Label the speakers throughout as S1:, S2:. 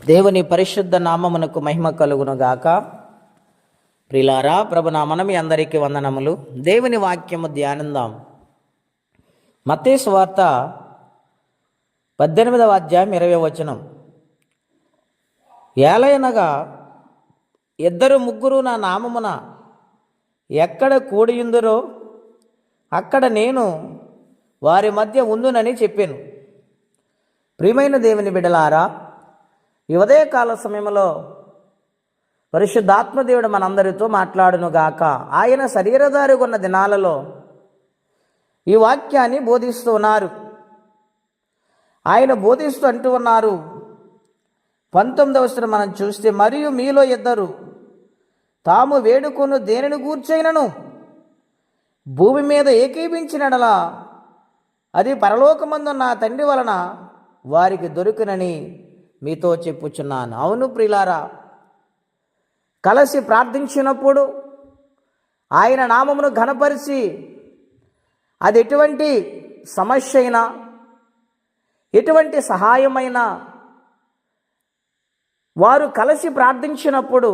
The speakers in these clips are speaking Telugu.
S1: దేవుని పరిశుద్ధ నామమునకు మహిమ కలుగునుగాక. ప్రిలారా, ప్రభునామన మీ అందరికీ వందనములు. దేవుని వాక్యము ధ్యానిద్దాం. మత్తయి సువార్త 18వ అధ్యాయం 20వ వచనం. ఏలయనగా ఇద్దరు ముగ్గురు నా నామమున ఎక్కడ కూడియుందురో అక్కడ నేను వారి మధ్య ఉందునని చెప్పాను. ప్రియమైన దేవుని బిడ్డలారా, ఈ ఉదయకాల సమయంలో పరిశుద్ధాత్మదేవుడు మనందరితో మాట్లాడునుగాక. ఆయన శరీరధారి ఉన్న దినాలలో ఈ వాక్యాన్ని బోధిస్తూ ఉన్నారు. ఆయన బోధిస్తూ అంటూ ఉన్నారు. 19వ వచనం మనం చూస్తే, మరియు మీలో ఇద్దరు తాము వేడుకొను దేనిని గూర్చైనను భూమి మీద ఏకీభించినడలా అది పరలోకమందున్న నా తండ్రి వలన వారికి దొరుకునని మీతో చెప్పుచున్నాను. అవును ప్రియులారా, కలిసి ప్రార్థించినప్పుడు ఆయన నామమును ఘనపరిచి, అది ఎటువంటి సమస్య అయినా ఎటువంటి సహాయమైనా వారు కలిసి ప్రార్థించినప్పుడు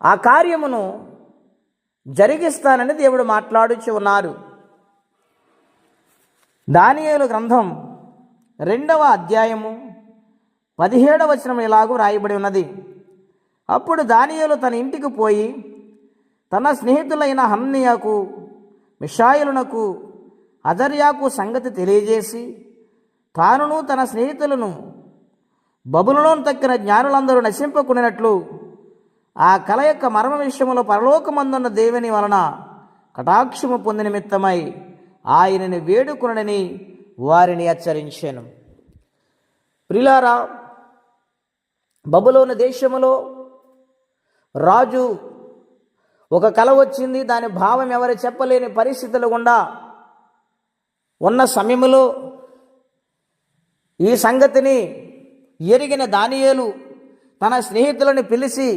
S1: ఆ కార్యమును జరిగిస్తానని దేవుడు మాట్లాడుచు ఉన్నారు. దానియేలు గ్రంథం 2వ అధ్యాయము 17వ వచనం ఇలాగూ రాయబడి ఉన్నది. అప్పుడు దానియేలు తన ఇంటికి పోయి తన స్నేహితులైన హనన్యాకు, మిషాయేలునకు, అజర్యాకు సంగతి తెలియజేసి, తానును తన స్నేహితులను బబులోను తక్కిన జ్ఞానులందరూ నశింపకునేటట్లు ఆ కల యొక్క మర్మ విషయంలో పరలోకమందున్న దేవుని వలన కటాక్షము పొంది నిమిత్తమై ఆయనని వేడుకొనని వారిని హెచ్చరించాను. ప్రియులారా, బబులోను దేశములో రాజు ఒక కల వచ్చింది. దాని భావం ఎవరు చెప్పలేని పరిస్థితులు గుండా ఉన్న సమయంలో ఈ సంగతిని ఎరిగిన దానియేలు తన స్నేహితులను పిలిచి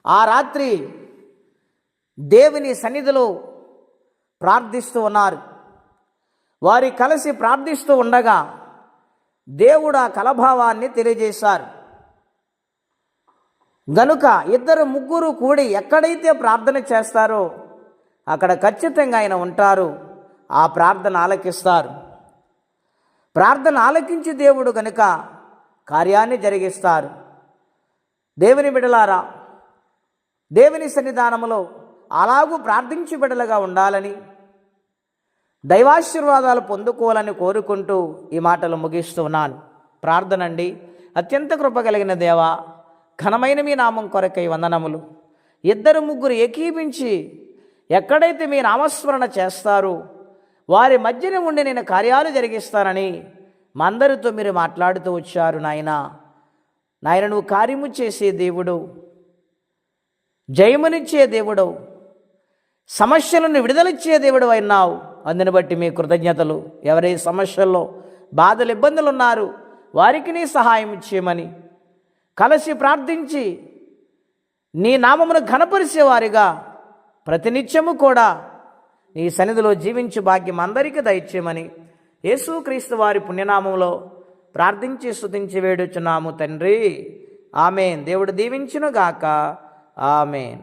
S1: ఆ రాత్రి దేవుని సన్నిధిలో ప్రార్థిస్తూ ఉన్నారు. వారి కలిసి ప్రార్థిస్తూ ఉండగా దేవుడు ఆ కలభావాన్ని తెలియజేశారు. గనుక ఇద్దరు ముగ్గురు కూడి ఎక్కడైతే ప్రార్థన చేస్తారో అక్కడ ఖచ్చితంగా ఆయన ఉంటారు. ఆ ప్రార్థన ఆలకిస్తారు. ప్రార్థన ఆలకించి దేవుడు గనుక కార్యాన్ని జరిగిస్తారు. దేవుని బిడ్డలారా, దేవుని సన్నిధానములో అలాగూ ప్రార్థించి బిడ్డలుగా ఉండాలని, దైవాశీర్వాదాలు పొందుకోవాలని కోరుకుంటూ ఈ మాటలు ముగిస్తూ ఉన్నాను. ప్రార్థన అండి. అత్యంత కృప కలిగిన దేవా, ఘనమైన మీ నామం కొరకై వందనములు. ఇద్దరు ముగ్గురు ఏకీభించి ఎక్కడైతే మీ నామస్మరణ చేస్తారో వారి మధ్యన ఉండి నేను కార్యాలు జరిగిస్తానని మా అందరితో మీరు మాట్లాడుతూ వచ్చారు. నాయన నువ్వు కార్యము చేసే దేవుడు, జయమునిచ్చే దేవుడు, సమస్యలను విడుదలిచ్చే దేవుడు అయినావు. అందుని బట్టి మీ కృతజ్ఞతలు. ఎవరి సమస్యల్లో బాధలు ఇబ్బందులు ఉన్నారు వారికి నీ సహాయం చేయమని కలిసి ప్రార్థించి నీ నామమును ఘనపరిచేవారిగా ప్రతినిత్యము కూడా నీ సన్నిధిలో జీవించు భాగ్యం అందరికీ దయచేయమని యేసుక్రీస్తు వారి పుణ్యనామంలో ప్రార్థించి స్తుతించి వేడుచున్నాము తండ్రి. ఆమేన్. దేవుడు దీవించును గాక. ఆమేన్.